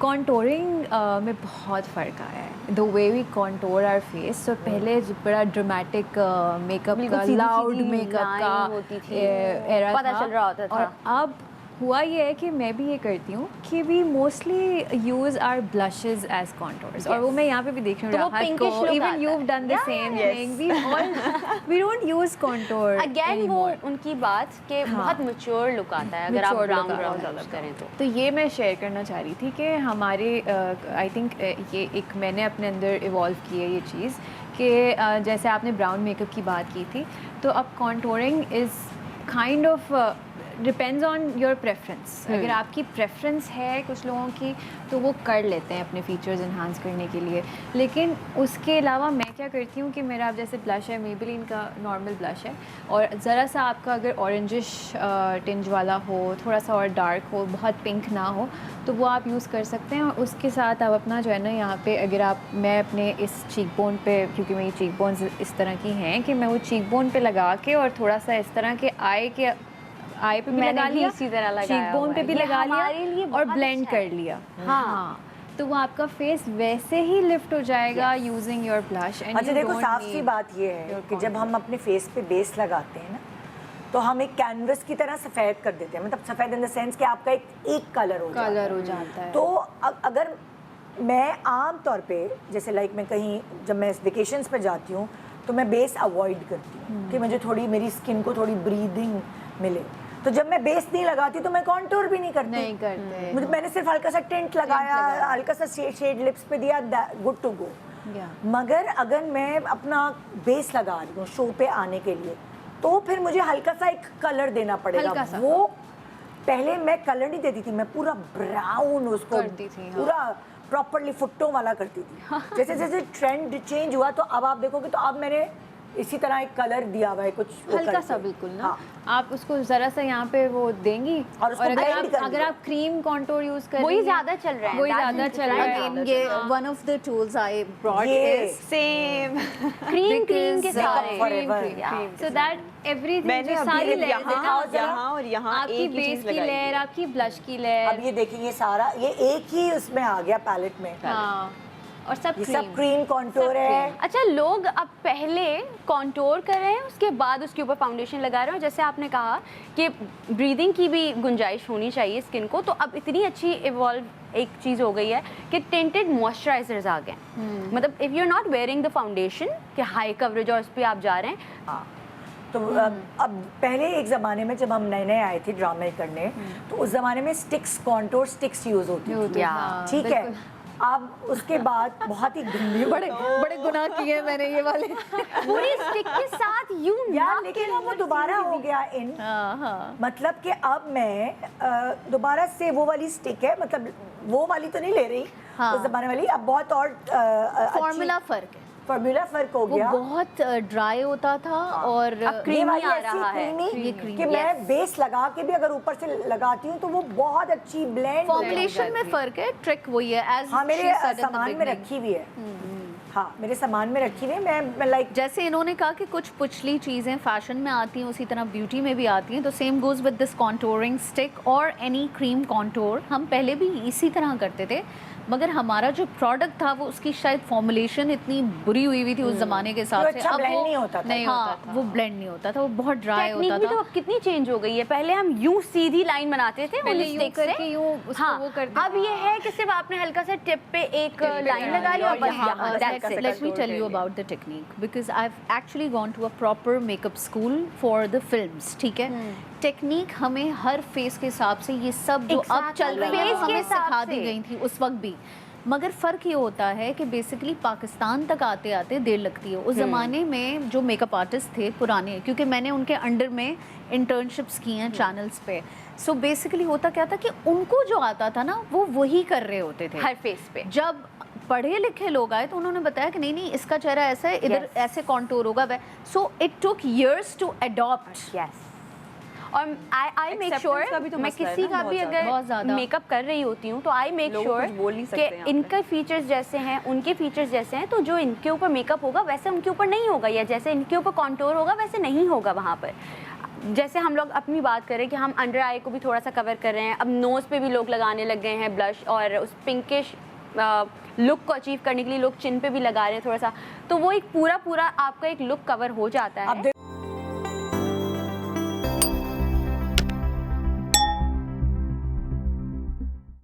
Contouring में बहुत फ़र्क आया है, the way we contour our face. तो पहले बड़ा ड्रामेटिक मेकअप का, लाउड मेकअप का होती थी, एरा पता था, चल रहा होता था। और अब हुआ ये है कि मैं भी ये करती हूँ कि we mostly use our blushes as contours, और वो मैं यहाँ पे भी देख रही तो हूँ वो राहत को, even you have done the same thing, we don't use contour again वो उनकी बात कि बहुत मैच्योर लुक आता है अगर आप ब्राउन यूज करें तो ये मैं शेयर करना चाह रही थी कि हमारे आई थिंक ये एक मैंने अपने अंदर इवॉल्व की है ये चीज़ कि जैसे आपने ब्राउन मेकअप की बात की थी, तो अब contouring is kind of depends on your preference. अगर आपकी प्रेफरेंस है कुछ लोगों की तो वो कर लेते हैं अपने फीचर्स इन्हांस करने के लिए, लेकिन उसके अलावा मैं क्या करती हूँ कि मेरा अब जैसे ब्लश है, मेबेलिन का नॉर्मल ब्लश है, और ज़रा सा आपका अगर ऑरेंजिश टिंज वाला हो, थोड़ा सा और डार्क हो, बहुत पिंक ना हो, तो वो आप यूज़ कर सकते हैं। और उसके साथ आप अपना जो है ना यहाँ पे, अगर आप, मैं अपने इस चीक बोन पे, क्योंकि मेरी चीक बोन्स इस तरह की हैं कि मैं वो चीक बोन पे लगा के और थोड़ा सा इस तरह के आई पे भी लगा लिया, इसी तरह लगाया, चीक बोन पे भी लगा लिया और ब्लेंड कर लिया। हाँ, तो वो आपका फेस वैसे ही लिफ्ट हो जाएगा यूजिंग योर ब्लश। अच्छा देखो, साफ सी बात ये है कि जब हम अपने फेस पे बेस लगाते हैं ना, तो हम एक कैनवस की तरह सफ़ेद कर देते हैं, मतलब सफ़ेद इन द सेंस कि आपका एक कलर हो जाता है। तो अगर मैं आम तौर पे जैसे लाइक मैं कहीं जब मैं वेकेशंस पे जाती हूँ तो मैं बेस अवॉइड करती हूँ कि मुझे थोड़ी, मेरी स्किन को थोड़ी ब्रीदिंग मिले। तो जब मैं बेस नहीं लगाती तो मैं कॉन्टूर भी नहीं करते। मैंने सिर्फ हल्का सा टिंट लगाया, हल्का सा शेड लिप्स पे दिया, गुड टू गो। मगर अगर मैं अपना बेस लगा रही हूँ शो पे आने के लिए, तो फिर मुझे हल्का सा एक कलर देना पड़ेगा। वो पहले मैं कलर नहीं देती थी, मैं पूरा ब्राउन उसको करती थी, पूरा प्रॉपरली फुट्टों वाला करती थी। जैसे जैसे ट्रेंड चेंज हुआ तो अब आप देखोगे तो अब मैंने इसी तरह एक कलर दिया हुआ है, कुछ हल्का सा बिल्कुल ना। आप उसको जरा सा यहाँ पे वो देंगी, और अगर आप क्रीम कॉन्टूर यूज करें, वही ज्यादा चल रहा है, वही ज्यादा चल रहा है। ये one of the tools I brought is same cream के साथ, सो दैट एवरीथिंग जो सारी लेयर यहाँ और यहाँ आपकी बेस की लेयर, आपकी ब्लश की लेयर, अब ये देखिए ये सारा ये एक ही उसमें आ गया पैलेट में। और सब क्रीम कॉन्टूर है। अच्छा, लोग अब पहले कॉन्टूर कर रहे हैं, उसके बाद उसके ऊपर फाउंडेशन लगा रहे हैं। जैसे आपने कहा कि ब्रीदिंग की भी गुंजाइश होनी चाहिए स्किन को, तो अब इतनी अच्छी इवॉल्व एक चीज़ हो गई है कि टिंटेड मॉइस्चराइजर्स आ गए। मतलब if you are not wearing the foundation कि हाई कवरेज और उस पर आप जा रहे हैं। तो अब पहले एक ज़माने में जब हम नए नए आए थे ड्रामे करने, तो उस ज़माने में स्टिक्स, कॉन्टूर स्टिक्स यूज़ होती थी, ठीक है। अब उसके बाद बहुत ही गंदी, बड़े गुनाह किए मैंने ये वाले पूरी स्टिक के साथ यार, लेकिन वो दोबारा हो गया इन। मतलब कि अब मैं दोबारा से वो वाली स्टिक है, मतलब वो वाली तो नहीं ले रही, उस जमाने वाली। अब बहुत और फॉर्मूला फर्क हो गया, वो बहुत ड्राई होता था और क्रीमी आ रहा है कि मैं बेस लगा के भी अगर ऊपर से लगाती हूँ तो वो बहुत अच्छी ब्लेंड। फॉर्मुलेशन में फर्क है, ट्रिक वही है। हाँ, मेरे सामान में रखी हुई है। हाँ, मेरे सामान में रखी हुई है। मैं लाइक, जैसे इन्होंने कहा कि कुछ पिछली चीज़ें फैशन में आती हैं, उसी तरह ब्यूटी में भी आती हैं, तो same goes with this contouring stick और एनी क्रीम कॉन्टोर। हम पहले भी इसी तरह करते थे, मगर हमारा जो प्रोडक्ट था वो उसकी शायद फॉर्मुलेशन इतनी बुरी हुई थी उस जमाने के हिसाब से। अब वो नहीं होता था, वो ब्लेंड नहीं होता था, वो बहुत ड्राई होता था। तो अब कितनी चेंज हो गई है। पहले हम यूं सीधी लाइन बनाते थे, पहले यूं करके यूं उसको वो करते। अब ये है कि सिर्फ आपने हल्का सा टिप पे एक लाइन लगा ली और बस। Let me tell you about the technique because I've actually gone to a proper makeup school for the films, ठीक है। टेक्निक हमें हर फेस के हिसाब से ये सब जो अब चल रही है हमें सिखा दी गई थी उस वक्त भी, मगर फ़र्क ये होता है कि बेसिकली पाकिस्तान तक आते आते देर लगती है। उस ज़माने में जो मेकअप आर्टिस्ट थे पुराने, क्योंकि मैंने उनके अंडर में इंटर्नशिप्स की हैं चैनल्स पे, सो बेसिकली होता क्या था कि उनको जो आता था ना वो वही कर रहे होते थे हर फेस पे। जब पढ़े लिखे लोग आए तो उन्होंने बताया कि नहीं इसका चेहरा ऐसा है, इधर ऐसे कॉन्टूर होगा वह, so it took years to adopt. और आई मेक श्योर मैं किसी का भी अगर मेकअप कर रही होती हूँ तो आई मेक श्योर कि इनके फीचर्स जैसे हैं उनके फीचर्स जैसे हैं, तो जो इनके ऊपर मेकअप होगा वैसे उनके ऊपर नहीं होगा, या जैसे इनके ऊपर कॉन्टूर होगा वैसे नहीं होगा वहाँ पर। जैसे हम लोग अपनी बात करें कि हम अंडर आई को भी थोड़ा सा कवर कर रहे हैं, अब नोज़ पे भी लोग लगाने लग गए हैं ब्लश, और उस पिंकिश लुक को अचीव करने के लिए लोग चिन पे भी लगा रहे हैं थोड़ा सा, तो वो एक पूरा आपका एक लुक कवर हो जाता है।